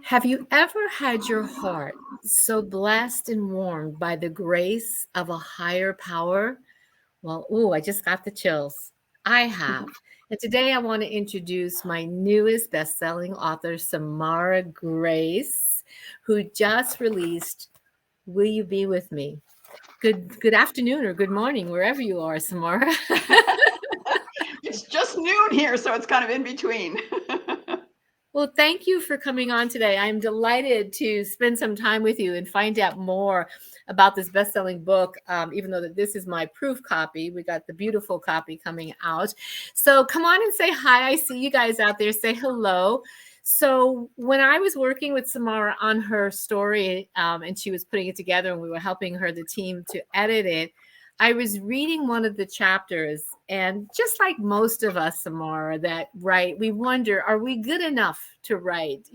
Have you ever had your heart so blessed and warmed by the grace of a higher power? Well, ooh, I just got the chills. I have. And today I want to introduce my newest best-selling author, Samarah Grace, who just released Will You Be With Me? Good afternoon or good morning, wherever you are, Samarah. It's just noon here, so it's kind of in between. Well, thank you for coming on today. I'm delighted to spend some time with you and find out more about this best-selling book. Even though that this is my proof copy, we got the beautiful copy coming out. So come on and say hi. I see you guys out there. Say hello. So when I was working with Samarah on her story, and she was putting it together, and we were helping her, the team, to edit it, I was reading one of the chapters, and just like most of us, Samara, that write, we wonder, are we good enough to write?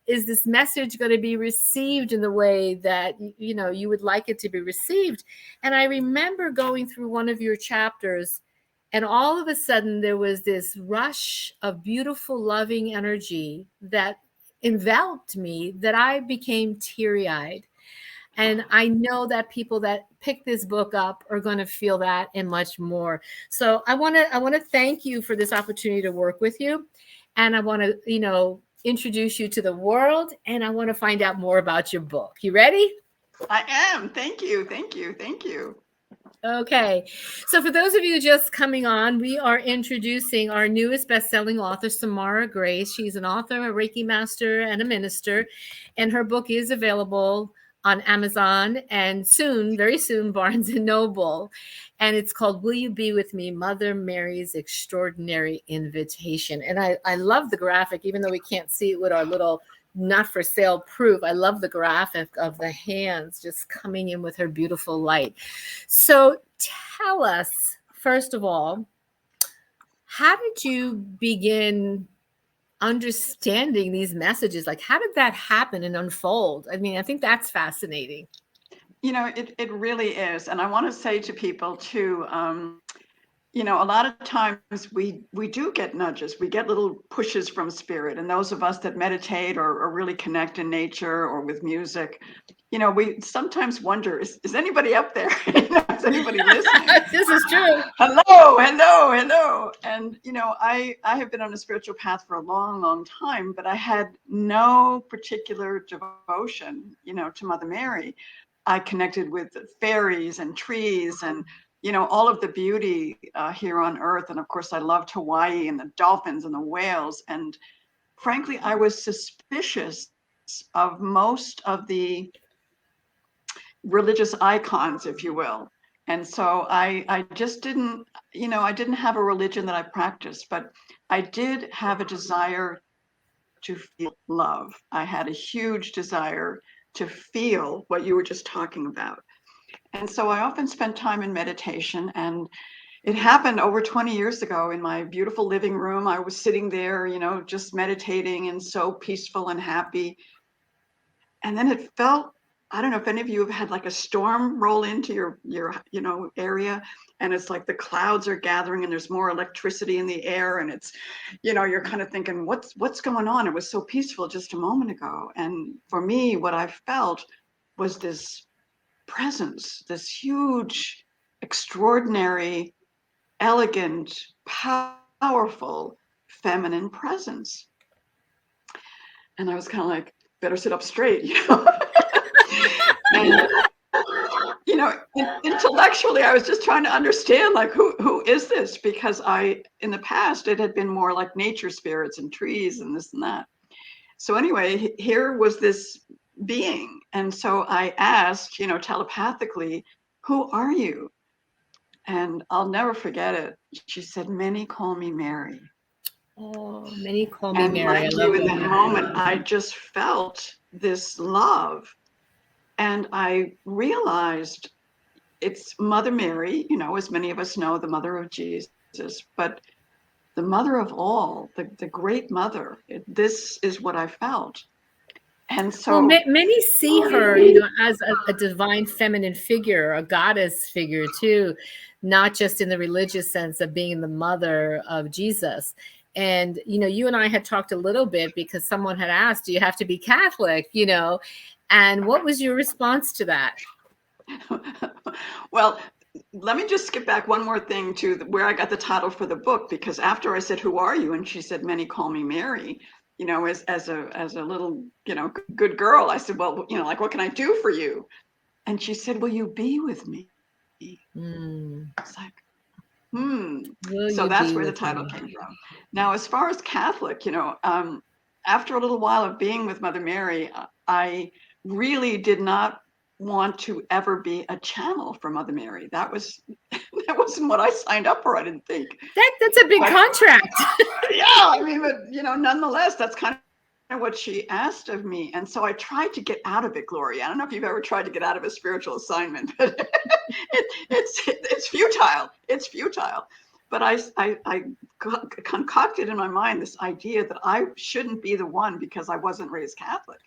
Is this message going to be received in the way that, you would like it to be received? And I remember going through one of your chapters, and all of a sudden there was this rush of beautiful, loving energy that enveloped me that I became teary-eyed. And I know that people that pick this book up are going to feel that and much more. So I want to thank you for this opportunity to work with you. And I want to, introduce you to the world, and I want to find out more about your book. You ready? I am. Thank you. Thank you. Thank you. Okay. So for those of you just coming on, we are introducing our newest best-selling author, Samarah Grace. She's an author, a Reiki master, and a minister, and her book is available on Amazon and soon, very soon, Barnes and Noble. And it's called Will You Be With Me? Mother Mary's Extraordinary Invitation. And I love the graphic, even though we can't see it with our little not for sale proof. I love the graphic of the hands just coming in with her beautiful light. So tell us, first of all, how did you begin understanding these messages? Like, how did that happen and unfold? I mean, I think that's fascinating. It really is. And I want to say to people too, a lot of times we do get nudges, we get little pushes from spirit. And those of us that meditate or really connect in nature or with music, we sometimes wonder, is anybody up there? Is anybody listening? This is true. Hello, hello, hello. And, I have been on a spiritual path for a long, long time, but I had no particular devotion, to Mother Mary. I connected with fairies and trees and all of the beauty here on earth. And of course, I loved Hawaii and the dolphins and the whales. And frankly, I was suspicious of most of the religious icons, if you will. And so I just didn't, I didn't have a religion that I practiced, but I did have a desire to feel love. I had a huge desire to feel what you were just talking about. And so I often spent time in meditation, and it happened over 20 years ago in my beautiful living room. I was sitting there, just meditating and so peaceful and happy. And then it felt, I don't know if any of you have had like a storm roll into your area, and it's like the clouds are gathering and there's more electricity in the air, and it's, you're kind of thinking, what's going on? It was so peaceful just a moment ago. And for me, what I felt was this presence, this huge, extraordinary, elegant, powerful, feminine presence. And I was kind of like, better sit up straight, And, intellectually, I was just trying to understand, like, who is this? Because in the past, it had been more like nature spirits and trees and this and that. So anyway, here was this being. And so I asked, telepathically, who are you? And I'll never forget it. She said, many call me Mary. Oh, many call me And Mary. I like love you, in that. that moment, I just felt this love. And I realized it's Mother Mary, as many of us know, the mother of Jesus, but the mother of all, the great mother. This is what I felt. And Well, so, many see her, as a divine feminine figure, a goddess figure too, not just in the religious sense of being the mother of Jesus. And, you and I had talked a little bit because someone had asked, do you have to be Catholic, and what was your response to that? Well, let me just skip back one more thing to where I got the title for the book, because after I said, "Who are you?" and she said, "Many call me Mary," as a little, good girl, I said, "Well, like, what can I do for you?" And she said, "Will you be with me?" It's like, Will so you that's be where the with title me? came from. Now, as far as Catholic, after a little while of being with Mother Mary, I really did not want to ever be a channel for Mother Mary. That wasn't what I signed up for, I didn't think. That's a big contract. Yeah, I mean, but nonetheless, that's kind of what she asked of me. And so I tried to get out of it, Gloria. I don't know if you've ever tried to get out of a spiritual assignment, but it's futile. It's futile. But I concocted in my mind this idea that I shouldn't be the one because I wasn't raised Catholic.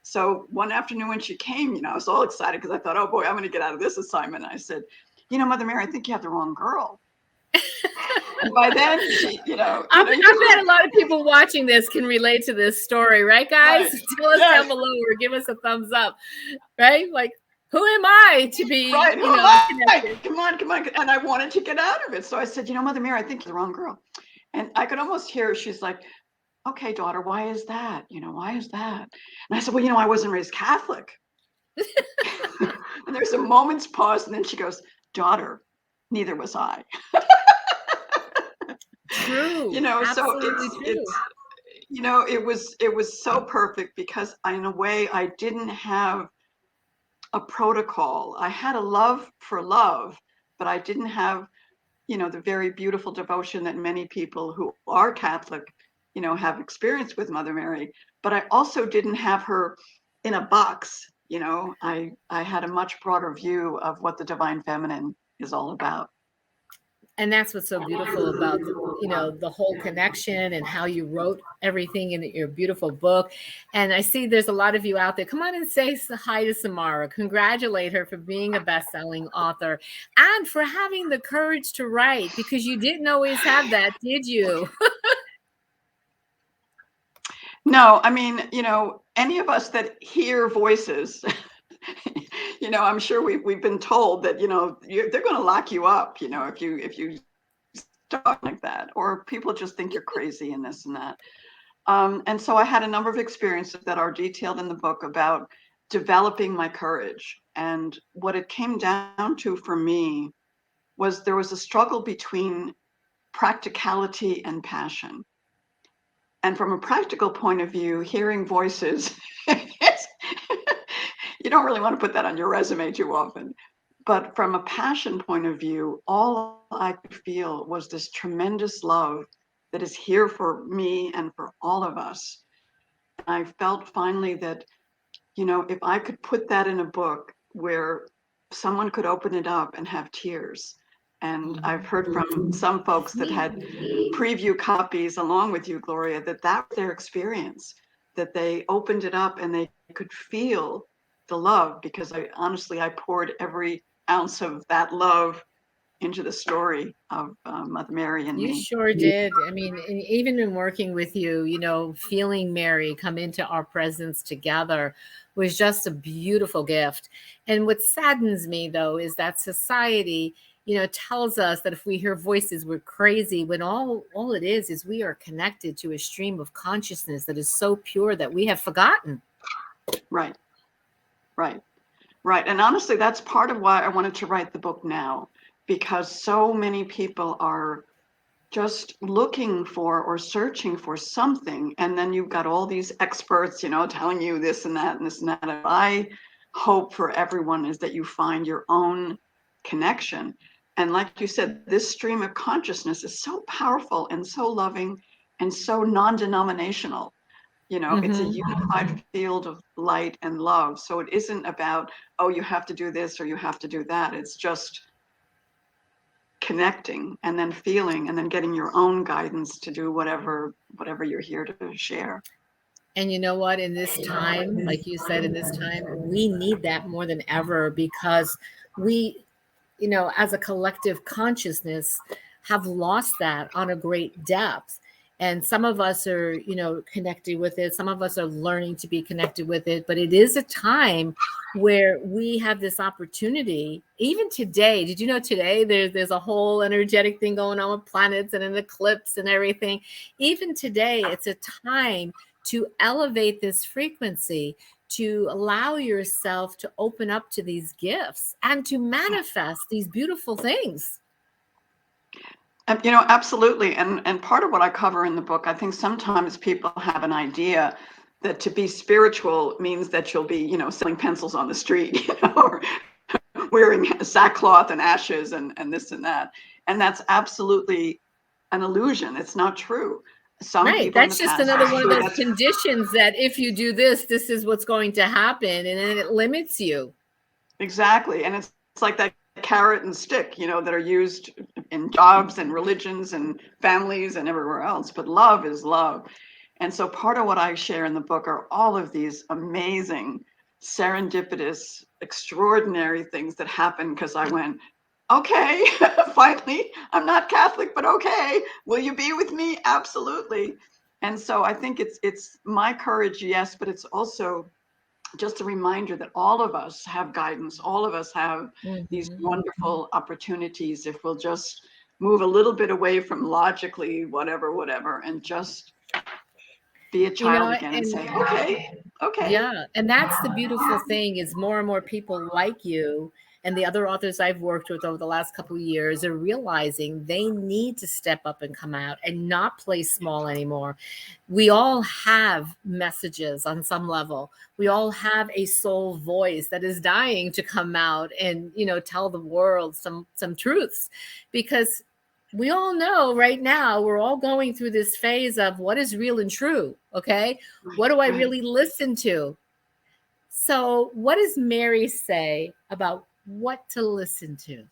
So one afternoon when she came, I was all excited because I thought, oh boy, I'm going to get out of this assignment. And I said, Mother Mary, I think you have the wrong girl. And by then, she, I bet a lot of people watching this can relate to this story, right, guys? Right. Tell us down below or give us a thumbs up, right? Like, who am I to be, right? Who am I? connected? Come on. And I wanted to get out of it. So I said, Mother Mary, I think you're the wrong girl. And I could almost hear her. She's like, okay, daughter, why is that? Why is that? And I said, well, I wasn't raised Catholic. And there's a moment's pause. And then she goes, daughter, neither was I. True. So true. it was so perfect because in a way I didn't have a protocol. I had a love for love, but I didn't have, the very beautiful devotion that many people who are Catholic, have experienced with Mother Mary. But I also didn't have her in a box. I had a much broader view of what the Divine Feminine is all about. And that's what's so beautiful about the whole connection and how you wrote everything in your beautiful book. And I see there's a lot of you out there. Come on and say hi to Samarah. Congratulate her for being a best-selling author and for having the courage to write, because you didn't always have that, did you? No, I mean, any of us that hear voices, I'm sure we've been told that, they're going to lock you up, if you talk like that, or people just think you're crazy and this and that. And so I had a number of experiences that are detailed in the book about developing my courage. And what it came down to for me was there was a struggle between practicality and passion. And from a practical point of view, hearing voices, you don't really want to put that on your resume too often. But from a passion point of view, all I could feel was this tremendous love that is here for me and for all of us. I felt finally that, if I could put that in a book where someone could open it up and have tears. And I've heard from some folks that had preview copies along with you, Gloria, that was their experience, that they opened it up and they could feel the love, because I poured every ounce of that love into the story of Mother Mary and me. You sure did. I mean, even in working with you, feeling Mary come into our presence together was just a beautiful gift. And what saddens me, though, is that society, tells us that if we hear voices, we're crazy, when all it is we are connected to a stream of consciousness that is so pure that we have forgotten. Right. And honestly, that's part of why I wanted to write the book now, because so many people are just looking for or searching for something. And then you've got all these experts, telling you this and that and this and that. And I hope for everyone is that you find your own connection. And like you said, this stream of consciousness is so powerful and so loving and so non-denominational. It's a unified field of light and love. So it isn't about, oh, you have to do this or you have to do that. It's just connecting and then feeling and then getting your own guidance to do whatever you're here to share. And you know what? In this time, like you said, in this time, we need that more than ever, because we, as a collective consciousness, have lost that on a great depth. And some of us are, connected with it. Some of us are learning to be connected with it. But it is a time where we have this opportunity. Even today, did you know today there's a whole energetic thing going on with planets and an eclipse and everything. Even today, it's a time to elevate this frequency, to allow yourself to open up to these gifts and to manifest these beautiful things. Absolutely. And part of what I cover in the book, I think sometimes people have an idea that to be spiritual means that you'll be, selling pencils on the street, or wearing sackcloth and ashes and this and that. And that's absolutely an illusion. It's not true. Some Right. people in the That's just past, another one of those that's conditions that if you do this, this is what's going to happen. And then it limits you. exactly. And it's like that carrot and stick, that are used in jobs and religions and families and everywhere else. But love is love. And so part of what I share in the book are all of these amazing, serendipitous, extraordinary things that happened because I went, okay, finally, I'm not Catholic, but okay, will you be with me? Absolutely. And so I think it's my courage, yes, but it's also just a reminder that all of us have guidance. All of us have these wonderful opportunities if we'll just move a little bit away from logically whatever, and just be a child again and say, okay. Yeah, and that's the beautiful thing is more and more people like you and the other authors I've worked with over the last couple of years are realizing they need to step up and come out and not play small anymore. We all have messages on some level. We all have a soul voice that is dying to come out and, tell the world some truths, because we all know right now we're all going through this phase of what is real and true. Okay. What do I really listen to? So, what does Mary say about what to listen to?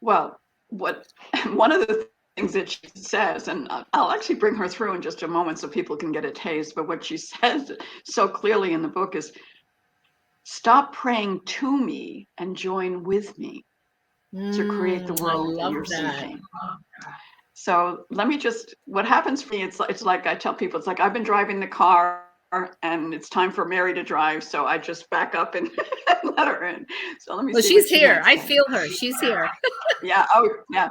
Well, what one of the things that she says, and I'll actually bring her through in just a moment so people can get a taste, but what she says so clearly in the book is stop praying to me and join with me to create the I world that love you're that. seeking. So let me what happens for me, it's like I tell people, it's like I've been driving the car and it's time for Mary to drive. So I just back up and let her in. So let me Well, see what she's she here. might I say. feel her. She's here. Yeah. Oh, yeah.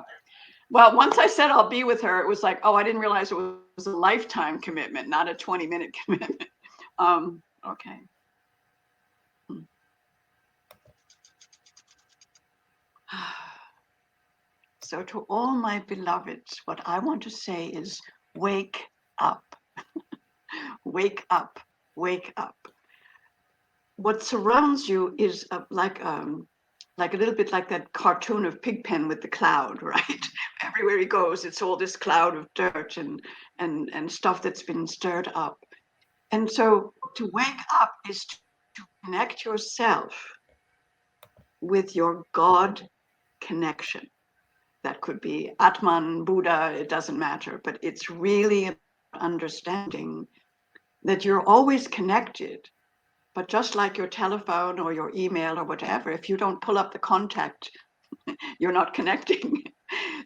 Well, once I said I'll be with her, it was like, oh, I didn't realize it was a lifetime commitment, not a 20-minute commitment. Okay. So to all my beloveds, what I want to say is wake up, wake up, wake up. What surrounds you is like a little bit like that cartoon of Pigpen with the cloud, right? Everywhere he goes, it's all this cloud of dirt and stuff that's been stirred up. And so to wake up is to connect yourself with your God connection. That could be Atman, Buddha, it doesn't matter, but it's really an understanding that you're always connected. But just like your telephone or your email or whatever, if you don't pull up the contact, you're not connecting.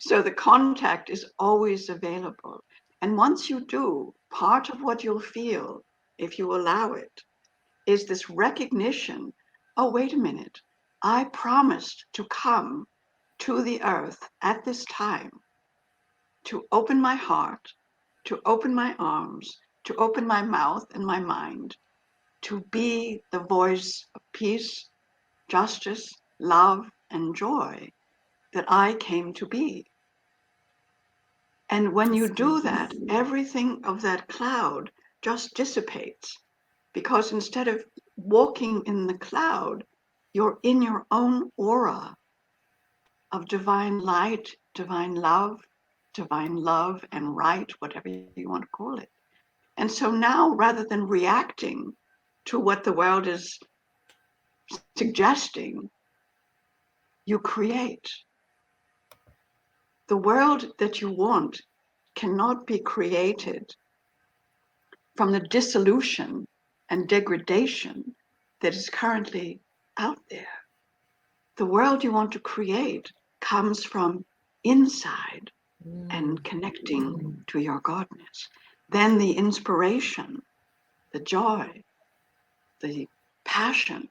So the contact is always available. And once you do, part of what you'll feel, if you allow it, is this recognition, oh, wait a minute, I promised to come to the earth at this time, to open my heart, to open my arms, to open my mouth and my mind, to be the voice of peace, justice, love, and joy that I came to be. And when you do that, everything of that cloud just dissipates, because instead of walking in the cloud, you're in your own aura of divine light, divine love and right, whatever you want to call it. And so now, rather than reacting to what the world is suggesting, you create. The world that you want cannot be created from the dissolution and degradation that is currently out there. The world you want to create comes from inside. and connecting to your godness. Then the inspiration, the joy, the passion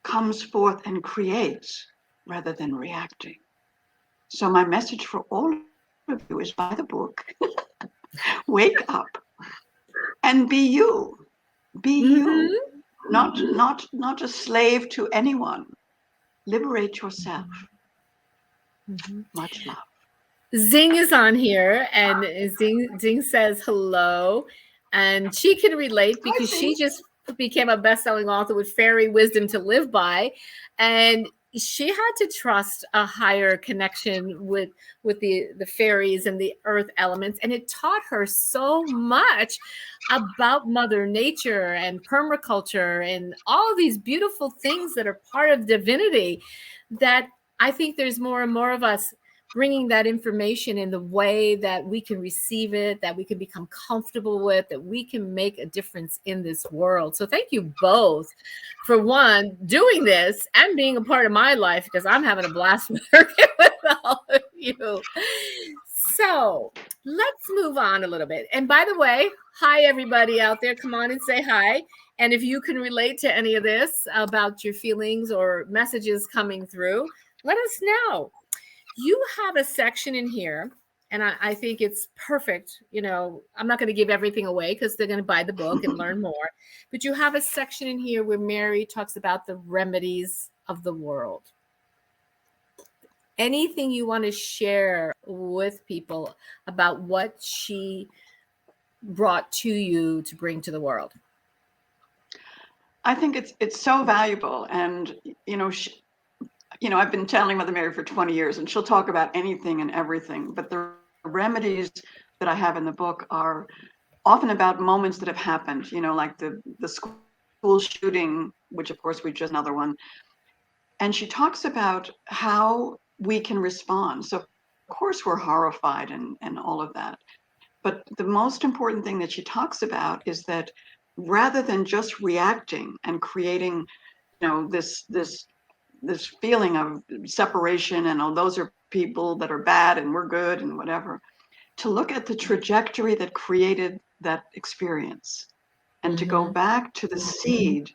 comes forth and creates rather than reacting. So my message for all of you is buy the book, wake up and be you. Be you. Not a slave to anyone. Liberate yourself. Much love. Zing is on here, and Zing says hello, and she can relate because she just became a best-selling author with fairy wisdom to live by, and she had to trust a higher connection with the fairies and the earth elements, and it taught her so much about Mother Nature and permaculture and all these beautiful things that are part of divinity, that I think there's more and more of us bringing that information in the way that we can receive it, that we can become comfortable with, that we can make a difference in this world. So thank you both for, one, doing this and being a part of my life, because I'm having a blast working with all of you. So let's move on a little bit. And by the way, hi, everybody out there. Come on and say hi. And if you can relate to any of this about your feelings or messages coming through, let us know. You have a section in here, and I think it's perfect. You know, I'm not going to give everything away because they're going to buy the book and learn more. But you have a section in here where Mary talks about the remedies of the world. Anything you want to share with people about what she brought to you to bring to the world? I think it's so valuable, and I've been channeling Mother Mary for 20 years, and she'll talk about anything and everything. But the remedies that I have in the book are often about moments that have happened, like the school shooting, which of course we just another one. And she talks about how we can respond. So of course we're horrified and all of that. But the most important thing that she talks about is that rather than just reacting and creating, this feeling of separation and those are people that are bad and we're good and whatever, to look at the trajectory that created that experience and to go back to the seed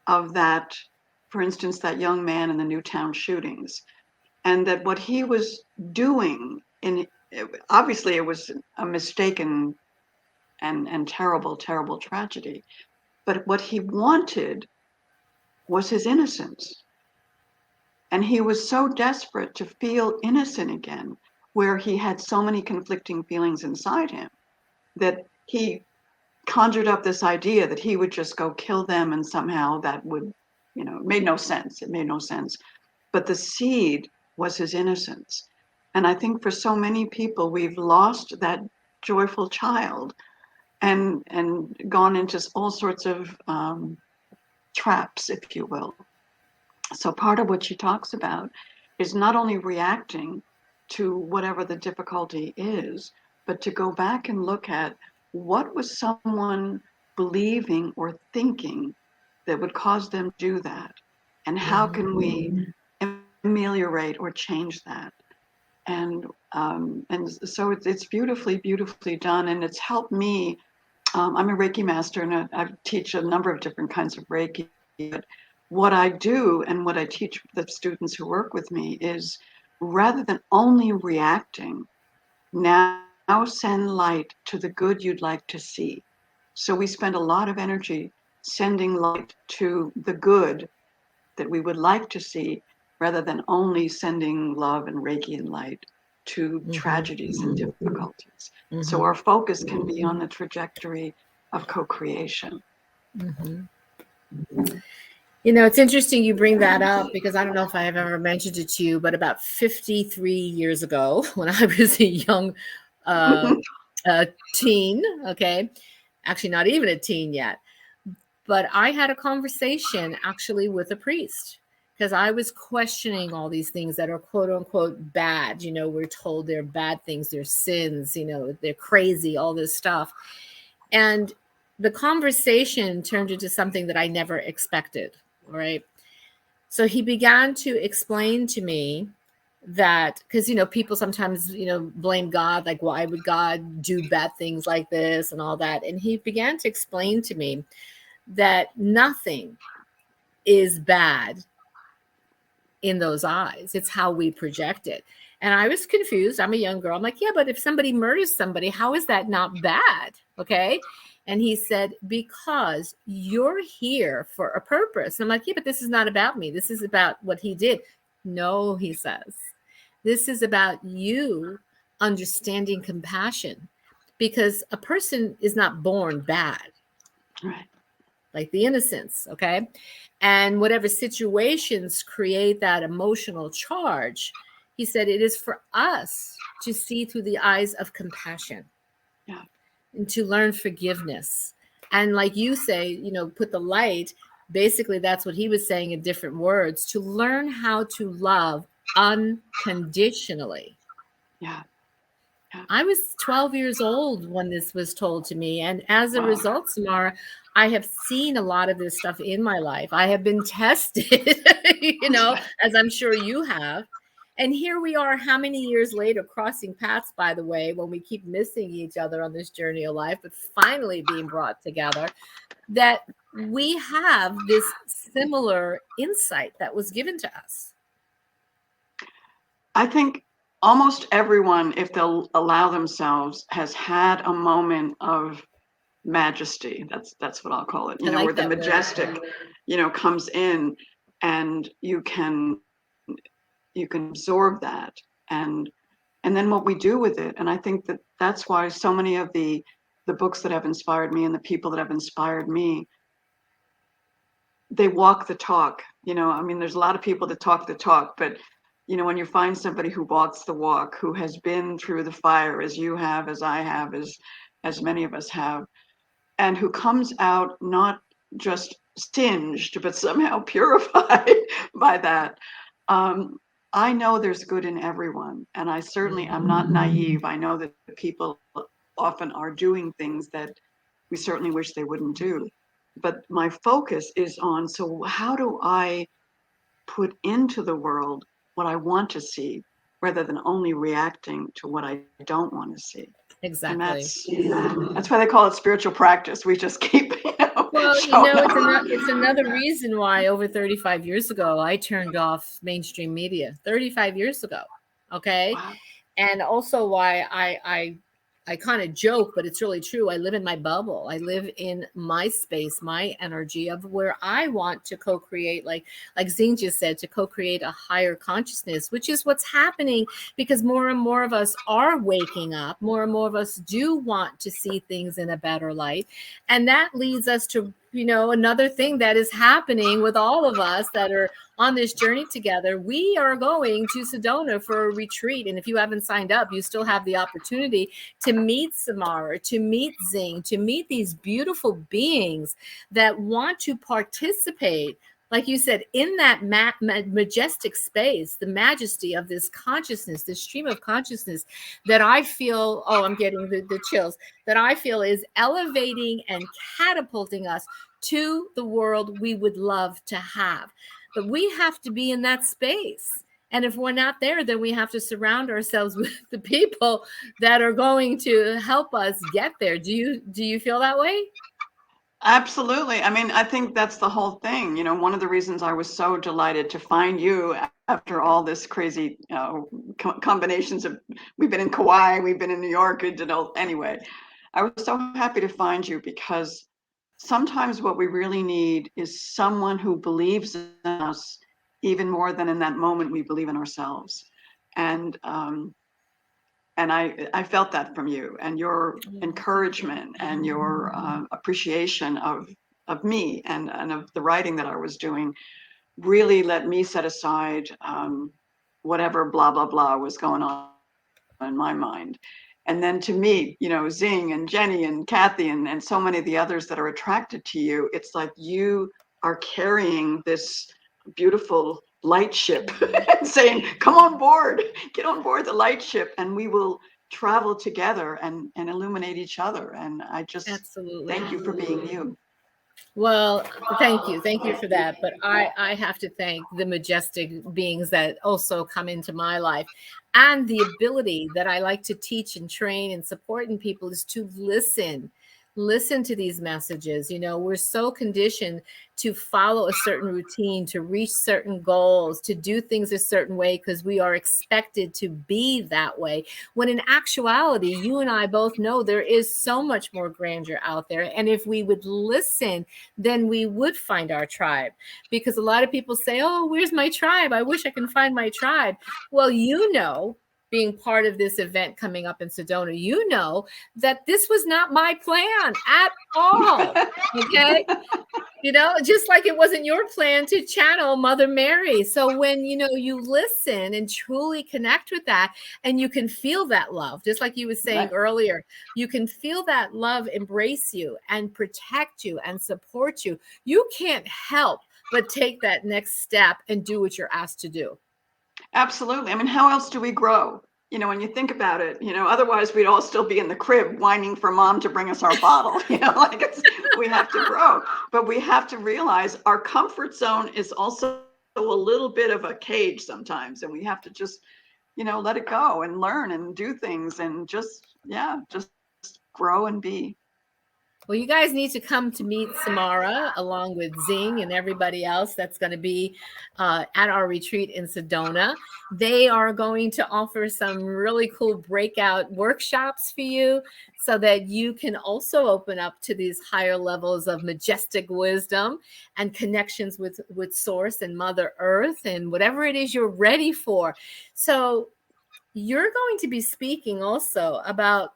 of that, for instance, that young man in the Newtown shootings, and that what he was doing obviously it was a mistaken and terrible, terrible tragedy, but what he wanted was his innocence. And he was so desperate to feel innocent again, where he had so many conflicting feelings inside him, that he conjured up this idea that he would just go kill them and somehow that would, it made no sense. It made no sense. But the seed was his innocence. And I think for so many people, we've lost that joyful child and gone into all sorts of traps, if you will. So part of what she talks about is not only reacting to whatever the difficulty is, but to go back and look at what was someone believing or thinking that would cause them to do that, and how can we ameliorate or change that. And so it's beautifully, beautifully done, and it's helped me. I'm a Reiki master, and I teach a number of different kinds of Reiki. But what I do and what I teach the students who work with me is, rather than only reacting, now send light to the good you'd like to see. So we spend a lot of energy sending light to the good that we would like to see, rather than only sending love and Reiki and light to tragedies and difficulties. So our focus can be on the trajectory of co-creation. It's interesting you bring that up, because I don't know if I have ever mentioned it to you, but about 53 years ago, when I was a young teen, okay, actually not even a teen yet, but I had a conversation actually with a priest, because I was questioning all these things that are quote unquote bad. We're told they're bad things, they're sins, they're crazy, all this stuff. And the conversation turned into something that I never expected, right? So he began to explain to me that, because people sometimes blame God, like why would God do bad things like this and all that, and he began to explain to me that nothing is bad in those eyes. It's how we project it. And I was confused. I'm a young girl. I'm like, yeah, but if somebody murders somebody, how is that not bad? Okay. And he said, because you're here for a purpose. And I'm like, yeah, but this is not about me. This is about what he did. No, he says, this is about you understanding compassion, because a person is not born bad, Right. like the innocence, okay? And whatever situations create that emotional charge, he said it is for us to see through the eyes of compassion Yeah. and to learn forgiveness. And like you say, put the light. Basically, that's what he was saying in different words, to learn how to love unconditionally. Yeah. Yeah. I was 12 years old when this was told to me. And as a Wow. result, Samara, I have seen a lot of this stuff in my life. I have been tested, as I'm sure you have. And here we are, how many years later, crossing paths, by the way, when we keep missing each other on this journey of life, but finally being brought together, that we have this similar insight that was given to us. I think almost everyone, if they'll allow themselves, has had a moment of majesty. That's what I'll call it. I Where like the that word. majestic, comes in, and you can absorb that, and and then what we do with it. And I think that that's why so many of the books that have inspired me and the people that have inspired me, they walk the talk. I mean, there's a lot of people that talk the talk, but when you find somebody who walks the walk, who has been through the fire, as you have, as I have, as many of us have, and who comes out not just singed, but somehow purified by that. Um, I know there's good in everyone, and I'm not naive. I know that people often are doing things that we certainly wish they wouldn't do. But my focus is on, so how do I put into the world what I want to see, rather than only reacting to what I don't want to see. And Exactly. that's why they call it spiritual practice. We just keep, Well, showing up. it's another reason why over 35 years ago I turned off mainstream media. 35 years ago. Okay? Wow. And also why I kind of joke, but it's really true. I live in my bubble. I live in my space, my energy of where I want to co-create, like Zing just said, to co-create a higher consciousness, which is what's happening, because more and more of us are waking up. More and more of us do want to see things in a better light. And that leads us to, another thing that is happening with all of us that are on this journey together. We are going to Sedona for a retreat. And if you haven't signed up, you still have the opportunity to meet Samarah, to meet Zing, to meet these beautiful beings that want to participate, like you said, in that majestic space, the majesty of this consciousness, this stream of consciousness that I feel, oh, I'm getting the chills, that I feel is elevating and catapulting us to the world we would love to have. But we have to be in that space. And if we're not there, then we have to surround ourselves with the people that are going to help us get there. Do you feel that way? Absolutely. I mean, I think that's the whole thing. One of the reasons I was so delighted to find you after all this crazy combinations of, we've been in Kauai, we've been in New York, anyway, I was so happy to find you, because sometimes what we really need is someone who believes in us even more than in that moment we believe in ourselves. And I felt that from you, and your encouragement and your appreciation of me, and of the writing that I was doing, really let me set aside whatever blah blah blah was going on in my mind. And then to meet, Zing and Jenny and Kathy, and so many of the others that are attracted to you, it's like you are carrying this beautiful light ship and saying, come on board, get on board the light ship, and we will travel together and illuminate each other. And I just Absolutely. thank you for being you. Well, thank you. Thank you for that. But I have to thank the majestic beings that also come into my life. And the ability that I like to teach and train and support in people is to listen. Listen to these messages. You know, we're so conditioned to follow a certain routine, to reach certain goals, to do things a certain way because we are expected to be that way. When in actuality, you and I both know there is so much more grandeur out there. And if we would listen, then we would find our tribe. Because a lot of people say, oh, where's my tribe? I wish I can find my tribe. Well, you know, being part of this event coming up in Sedona, you know that this was not my plan at all. Okay. You know, just like it wasn't your plan to channel Mother Mary. So when, you know, you listen and truly connect with that, and you can feel that love, just like you were saying earlier, you can feel that love embrace you and protect you and support you. You can't help but take that next step and do what you're asked to do. Absolutely. I mean, how else do we grow? You know, when you think about it, you know, otherwise we'd all still be in the crib whining for mom to bring us our bottle. You know, like we have to grow, but we have to realize our comfort zone is also a little bit of a cage sometimes, and we have to just, you know, let it go and learn and do things and just, yeah, just grow and be. Well, you guys need to come to meet Samarah along with Zing and everybody else that's going to be at our retreat in Sedona. They are going to offer some really cool breakout workshops for you so that you can also open up to these higher levels of majestic wisdom and connections with Source and Mother Earth and whatever it is you're ready for. So you're going to be speaking also about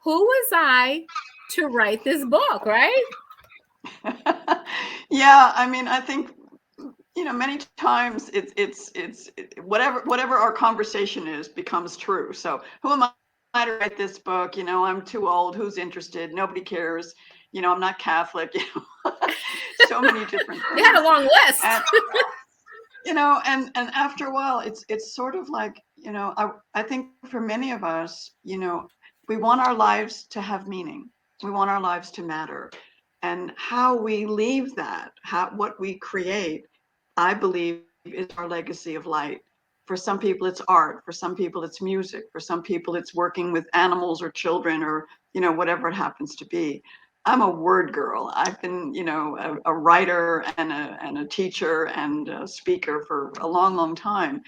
who was I to write this book, right? Yeah, I mean, I think, you know, many times whatever our conversation is becomes true. So who am I to write this book? You know, I'm too old. Who's interested? Nobody cares. You know, I'm not Catholic. You know, so many different You had a things. long list. And, you know, and after a while, it's sort of like, you know, I think for many of us, you know, we want our lives to have meaning. We want our lives to matter. And how we leave that, what we create, I believe, is our legacy of light. For some people, it's art. For some people, it's music. For some people, it's working with animals or children or, you know, whatever it happens to be. I'm a word girl. I've been, you know, a writer and a teacher and a speaker for a long, long time.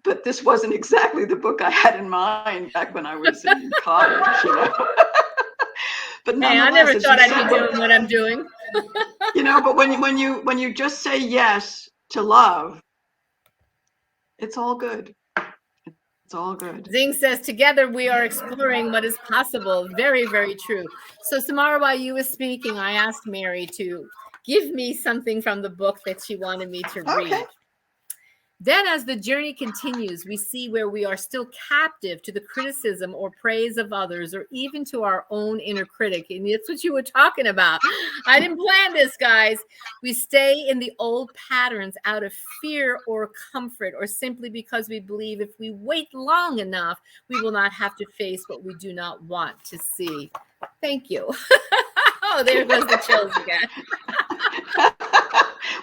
But this wasn't exactly the book I had in mind back when I was in college, you know. But Hey, I nonetheless, never as you thought I'd said, be doing what I'm doing. you know, but when you just say yes to love, it's all good. It's all good. Zing says, together we are exploring what is possible. Very, very true. So, Samarah, while you were speaking, I asked Mary to give me something from the book that she wanted me to Okay. read. Then, as the journey continues, we see where we are still captive to the criticism or praise of others, or even to our own inner critic. And that's what you were talking about. I didn't plan this, guys. We stay in the old patterns out of fear or comfort, or simply because we believe if we wait long enough, we will not have to face what we do not want to see. Thank you. Oh, there goes the chills again.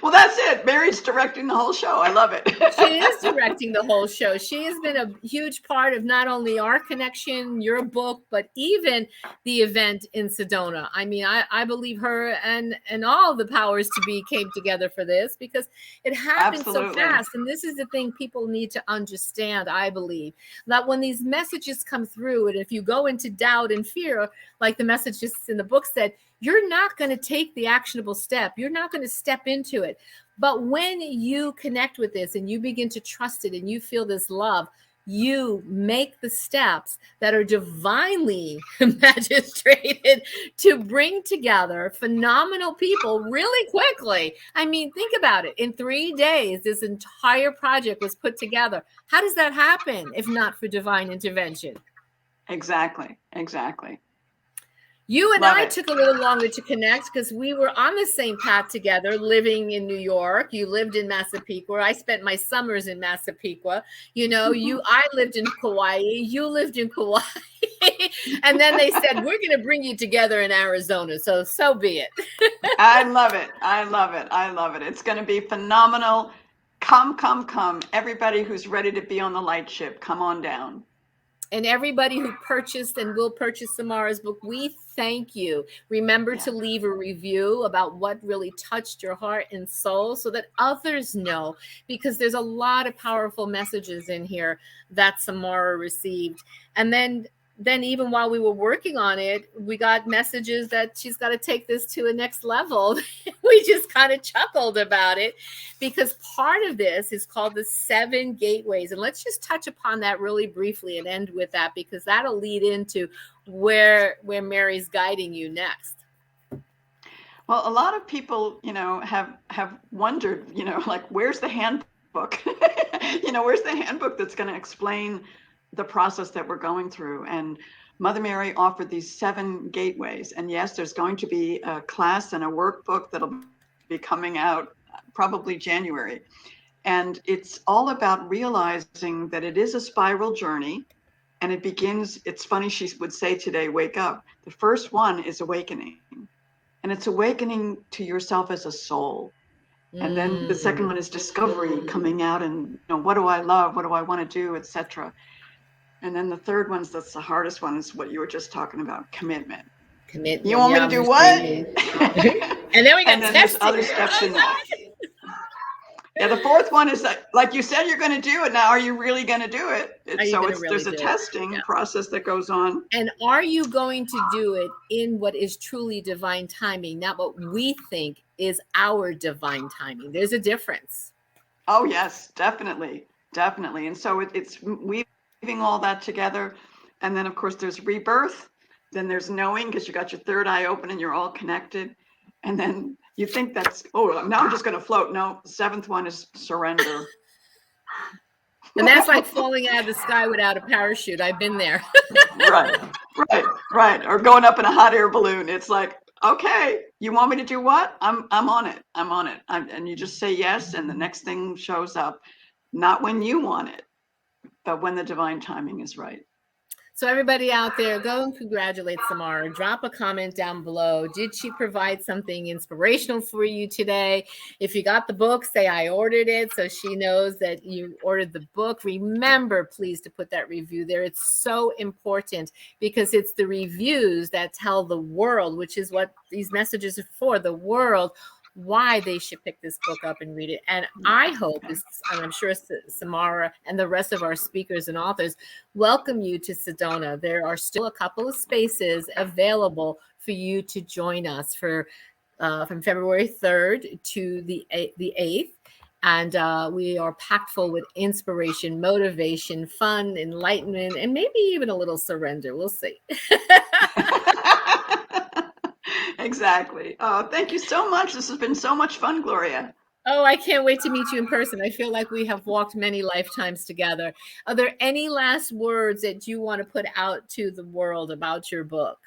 Well, that's it. Mary's directing the whole show. I love it. She is directing the whole show. She has been a huge part of not only our connection, your book, but even the event in Sedona. I mean, I believe her and all the powers to be came together for this because it happened so Absolutely. fast. And this is the thing people need to understand, I believe, that when these messages come through, and if you go into doubt and fear, like the messages in the book said, you're not going to take the actionable step. You're not going to step into it. But when you connect with this and you begin to trust it and you feel this love, you make the steps that are divinely magistrated to bring together phenomenal people really quickly. I mean, think about it. In 3 days, this entire project was put together. How does that happen if not for divine intervention? Exactly. Exactly. You and Love I it. took a little longer to connect because we were on the same path together, living in New York. You lived in Massapequa. I spent my summers in Massapequa. You know, I lived in Kauai. You lived in Kauai. And then they said, we're going to bring you together in Arizona. So be it. I love it. I love it. I love it. It's going to be phenomenal. Come, come, come. Everybody who's ready to be on the light ship, come on down. And everybody who purchased and will purchase Samarah's book, we thank you. Remember to leave a review about what really touched your heart and soul so that others know, because there's a lot of powerful messages in here that Samarah received. And then even while we were working on it, we got messages that she's got to take this to a next level. We just kind of chuckled about it, because part of this is called the 7 gateways. And let's just touch upon that really briefly and end with that, because that'll lead into where Mary's guiding you next. Well, a lot of people, have wondered, like, where's the handbook? Where's the handbook that's going to explain the process that we're going through? And Mother Mary offered these 7 gateways. And yes, there's going to be a class and a workbook that'll be coming out probably January. And it's all about realizing that it is a spiral journey. And it begins, it's funny, she would say today, wake up. The first one is awakening. And it's awakening to yourself as a soul. And then the second one is discovery, coming out and, what do I love? What do I want to do, etc. And then the third one's, that's the hardest one, is what you were just talking about, commitment. You want me to do what? And then we got there's other steps in that. Yeah, the fourth one is like you said, you're going to do it. Now, are you really going to do it? There's a testing process that goes on. And are you going to do it in what is truly divine timing, not what we think is our divine timing? There's a difference. Oh, yes, definitely. Definitely. And so it's weaving all that together. And then, of course, there's rebirth. Then there's knowing, because you got your third eye open and you're all connected. And then you think that's, now I'm just going to float. No, the 7th one is surrender. And that's like falling out of the sky without a parachute. I've been there. Right. Or going up in a hot air balloon. It's like, okay, you want me to do what? I'm on it. And you just say yes. And the next thing shows up, not when you want it, but when the divine timing is right. So everybody out there, go and congratulate Samarah. Drop a comment down below. Did she provide something inspirational for you today? If you got the book, say I ordered it, so she knows that you ordered the book. Remember, please, to put that review there. It's so important, because it's the reviews that tell the world, which is what these messages are for, the world, why they should pick this book up and read it. And I hope, and I'm sure Samarah and the rest of our speakers and authors welcome you to Sedona. There are still a couple of spaces available for you to join us for from February 3rd to the 8th. And we are packed full with inspiration, motivation, fun, enlightenment, and maybe even a little surrender. We'll see. Exactly. Oh, thank you so much. This has been so much fun, Gloria. Oh, I can't wait to meet you in person. I feel like we have walked many lifetimes together. Are there any last words that you want to put out to the world about your book?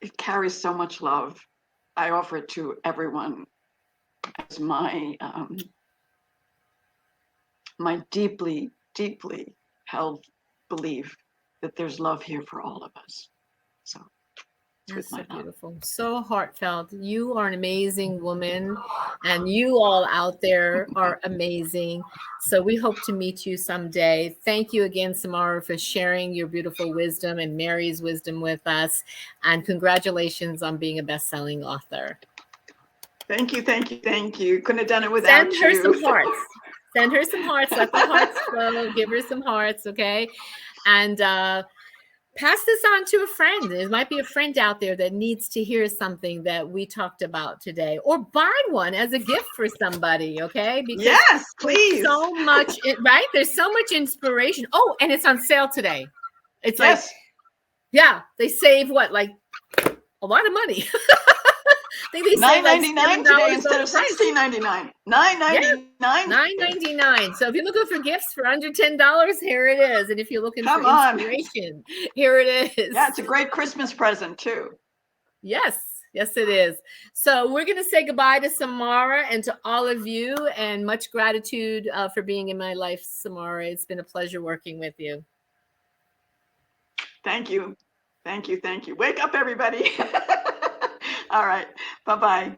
It carries so much love. I offer it to everyone as my my deeply held belief that there's love here for all of us. So that's so beautiful, so heartfelt. You are an amazing woman, and you all out there are amazing. So we hope to meet you someday. Thank you again, Samarah, for sharing your beautiful wisdom and Mary's wisdom with us. And congratulations on being a best-selling author. Thank you. Couldn't have done it without you. Send her some hearts. Send her some hearts. Let the hearts flow. Give her some hearts, okay? And pass this on to a friend. There might be a friend out there that needs to hear something that we talked about today, or buy one as a gift for somebody, okay? Because yes, please. So much, right? There's so much inspiration. Oh, and it's on sale today. It's like, they save what, like a lot of money. I think they say $9.99 today instead of $16.99. $9.99. So if you're looking for gifts for under $10, here it is. And if you're looking for inspiration, here it is. Yeah, it's a great Christmas present too. Yes. Yes, it is. So we're going to say goodbye to Samarah and to all of you, and much gratitude for being in my life, Samarah. It's been a pleasure working with you. Thank you. Thank you. Thank you. Wake up, everybody. All right. Bye-bye.